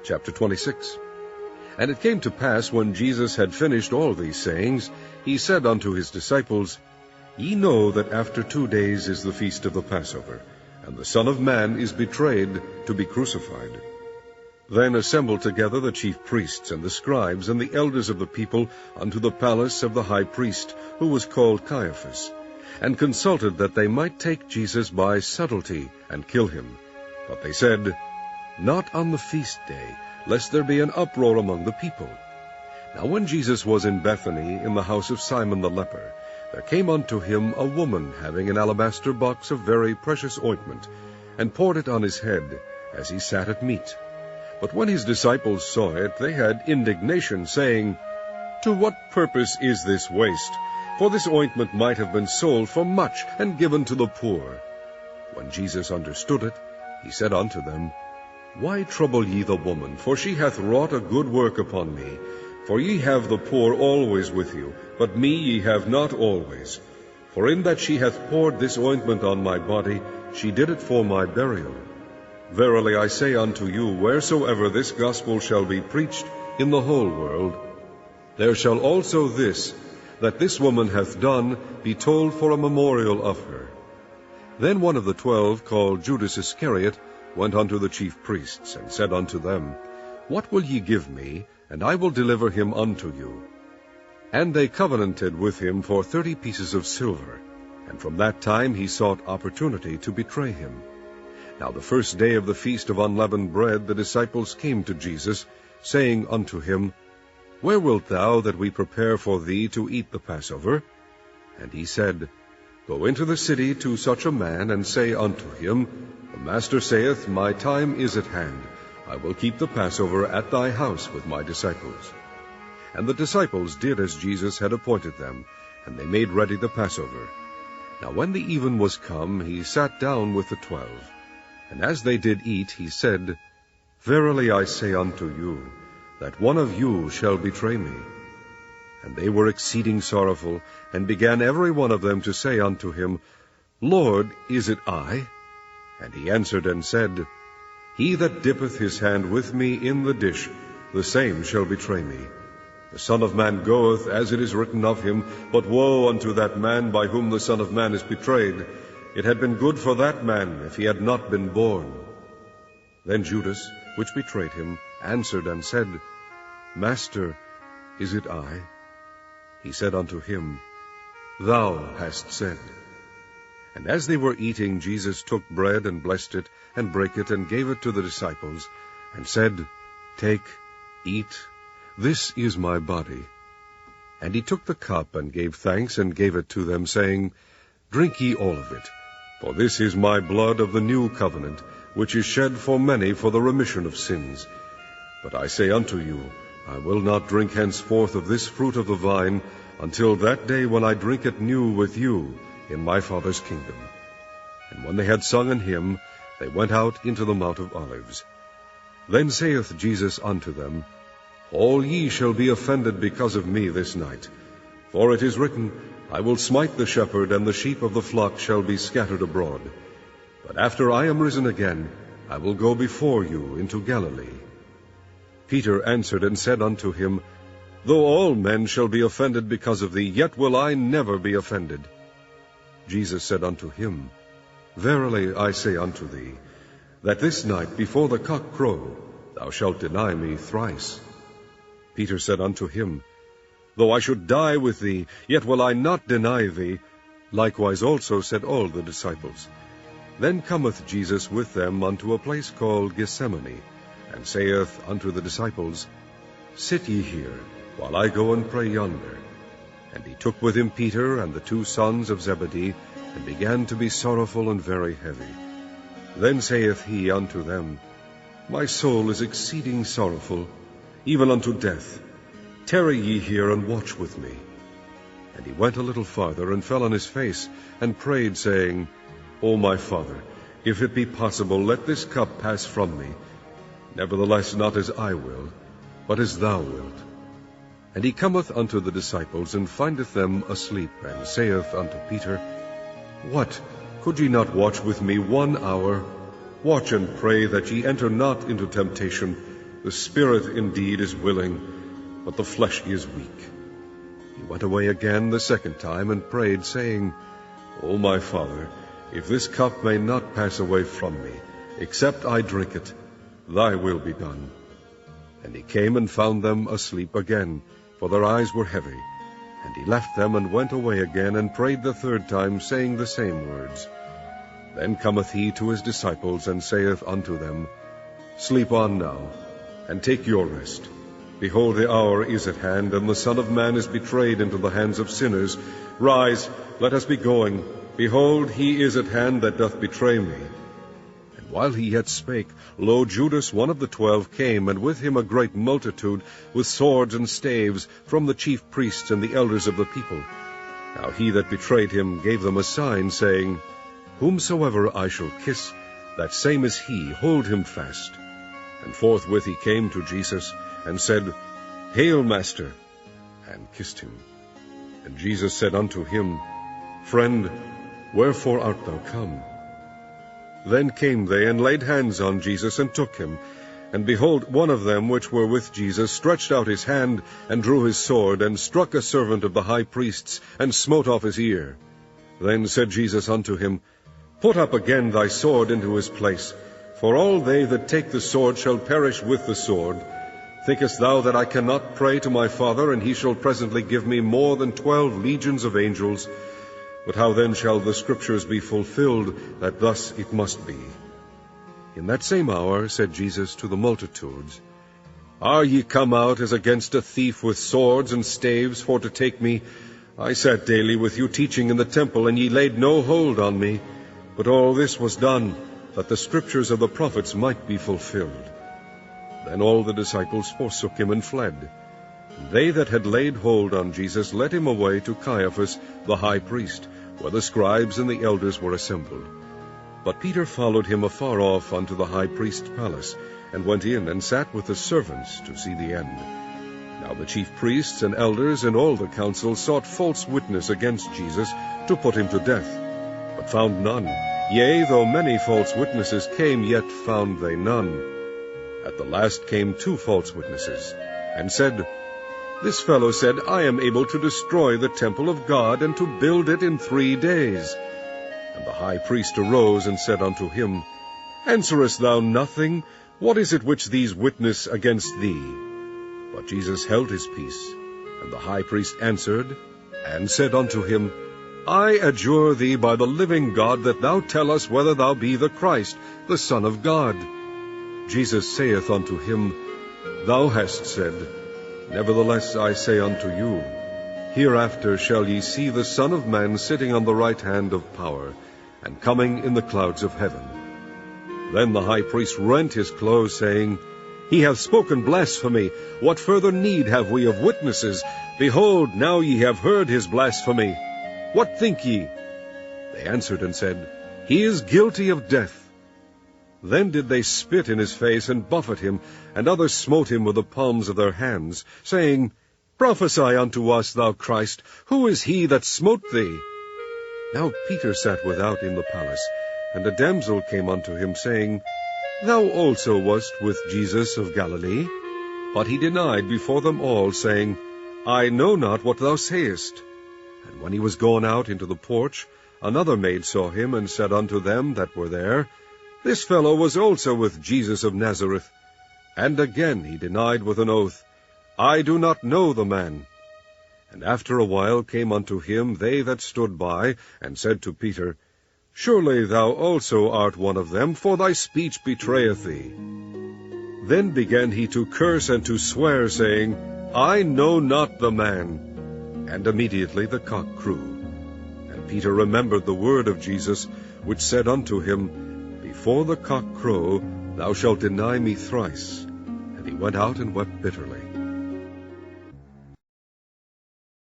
Chapter 26. And it came to pass, when Jesus had finished all these sayings, he said unto his disciples, Ye know that after 2 days is the feast of the Passover, and the Son of Man is betrayed to be crucified. Then assembled together the chief priests and the scribes and the elders of the people unto the palace of the high priest, who was called Caiaphas, and consulted that they might take Jesus by subtilty and kill him. But they said, Not on the feast day, lest there be an uproar among the people. Now when Jesus was in Bethany, in the house of Simon the leper, there came unto him a woman having an alabaster box of very precious ointment, and poured it on his head, as he sat at meat. But when his disciples saw it, they had indignation, saying, To what purpose is this waste? For this ointment might have been sold for much, and given to the poor. When Jesus understood it, he said unto them, Why trouble ye the woman? For she hath wrought a good work upon me. For ye have the poor always with you, but me ye have not always. For in that she hath poured this ointment on my body, she did it for my burial. Verily I say unto you, wheresoever this gospel shall be preached in the whole world, there shall also this, that this woman hath done, be told for a memorial of her. Then one of the 12, called Judas Iscariot, went unto the chief priests, and said unto them, What will ye give me, and I will deliver him unto you? And they covenanted with him for 30 pieces of silver, and from that time he sought opportunity to betray him. Now the first day of the feast of unleavened bread the disciples came to Jesus, saying unto him, Where wilt thou that we prepare for thee to eat the Passover? And he said, Go into the city to such a man, and say unto him, The Master saith, My time is at hand. I will keep the Passover at thy house with my disciples. And the disciples did as Jesus had appointed them, and they made ready the Passover. Now when the even was come, he sat down with the 12. And as they did eat, he said, Verily I say unto you, that one of you shall betray me. And they were exceeding sorrowful, and began every one of them to say unto him, Lord, is it I? And he answered and said, He that dippeth his hand with me in the dish, the same shall betray me. The Son of Man goeth, as it is written of him, but woe unto that man by whom the Son of Man is betrayed. It had been good for that man if he had not been born. Then Judas, which betrayed him, answered and said, Master, is it I? He said unto him, Thou hast said. And as they were eating, Jesus took bread, and blessed it, and brake it, and gave it to the disciples, and said, Take, eat, this is my body. And he took the cup, and gave thanks, and gave it to them, saying, Drink ye all of it, for this is my blood of the new covenant, which is shed for many for the remission of sins. But I say unto you, I will not drink henceforth of this fruit of the vine, until that day when I drink it new with you in my Father's kingdom. And when they had sung an hymn, they went out into the Mount of Olives. Then saith Jesus unto them, All ye shall be offended because of me this night. For it is written, I will smite the shepherd, and the sheep of the flock shall be scattered abroad. But after I am risen again, I will go before you into Galilee. Peter answered and said unto him, Though all men shall be offended because of thee, yet will I never be offended. Jesus said unto him, Verily I say unto thee, that this night before the cock crow, thou shalt deny me thrice. Peter said unto him, Though I should die with thee, yet will I not deny thee. Likewise also said all the disciples. Then cometh Jesus with them unto a place called Gethsemane, and saith unto the disciples, Sit ye here, while I go and pray yonder. And he took with him Peter and the 2 sons of Zebedee, and began to be sorrowful and very heavy. Then saith he unto them, My soul is exceeding sorrowful, even unto death. Tarry ye here, and watch with me. And he went a little farther, and fell on his face, and prayed, saying, O my Father, if it be possible, let this cup pass from me. Nevertheless, not as I will, but as thou wilt. And he cometh unto the disciples, and findeth them asleep, and saith unto Peter, What, could ye not watch with me 1 hour? Watch and pray that ye enter not into temptation. The spirit indeed is willing, but the flesh is weak." He went away again the second time, and prayed, saying, "O my Father, if this cup may not pass away from me, except I drink it, thy will be done." And he came and found them asleep again, for their eyes were heavy. And he left them, and went away again, and prayed the third time, saying the same words. Then cometh he to his disciples, and saith unto them, "Sleep on now, and take your rest. Behold, the hour is at hand, and the Son of Man is betrayed into the hands of sinners. Rise, let us be going. Behold, he is at hand that doth betray me." And while he yet spake, lo, Judas, one of the 12, came, and with him a great multitude, with swords and staves, from the chief priests and the elders of the people. Now he that betrayed him gave them a sign, saying, "Whomsoever I shall kiss, that same is he, hold him fast." And forthwith he came to Jesus, and said, "Hail, Master," and kissed him. And Jesus said unto him, "Friend, wherefore art thou come?" Then came they, and laid hands on Jesus, and took him. And behold, one of them which were with Jesus stretched out his hand, and drew his sword, and struck a servant of the high priest's, and smote off his ear. Then said Jesus unto him, "Put up again thy sword into his place, for all they that take the sword shall perish with the sword. Thinkest thou that I cannot pray to my Father, and he shall presently give me more than 12 legions of angels? But how then shall the Scriptures be fulfilled, that thus it must be?" In that same hour said Jesus to the multitudes, "Are ye come out as against a thief with swords and staves for to take me? I sat daily with you teaching in the temple, and ye laid no hold on me. But all this was done, that the Scriptures of the prophets might be fulfilled." Then all the disciples forsook him and fled. And they that had laid hold on Jesus led him away to Caiaphas the high priest, where the scribes and the elders were assembled. But Peter followed him afar off unto the high priest's palace, and went in, and sat with the servants to see the end. Now the chief priests and elders and all the council sought false witness against Jesus, to put him to death, but found none. Yea, though many false witnesses came, yet found they none. At the last came 2 false witnesses, and said, "This fellow said, I am able to destroy the temple of God, and to build it in 3 days. And the high priest arose, and said unto him, "Answerest thou nothing? What is it which these witness against thee?" But Jesus held his peace. And the high priest answered, and said unto him, "I adjure thee by the living God, that thou tell us whether thou be the Christ, the Son of God." Jesus saith unto him, "Thou hast said. Nevertheless I say unto you, hereafter shall ye see the Son of Man sitting on the right hand of power, and coming in the clouds of heaven." Then the high priest rent his clothes, saying, "He hath spoken blasphemy. What further need have we of witnesses? Behold, now ye have heard his blasphemy. What think ye?" They answered and said, "He is guilty of death." Then did they spit in his face, and buffet him, and others smote him with the palms of their hands, saying, "Prophesy unto us, thou Christ, who is he that smote thee?" Now Peter sat without in the palace, and a damsel came unto him, saying, "Thou also wast with Jesus of Galilee." But he denied before them all, saying, "I know not what thou sayest." And when he was gone out into the porch, another maid saw him, and said unto them that were there, "This fellow was also with Jesus of Nazareth." And again he denied with an oath, "I do not know the man." And after a while came unto him they that stood by, and said to Peter, "Surely thou also art one of them, for thy speech betrayeth thee." Then began he to curse and to swear, saying, "I know not the man." And immediately the cock crew. And Peter remembered the word of Jesus, which said unto him, "Before the cock crow, thou shalt deny me thrice." And he went out and wept bitterly.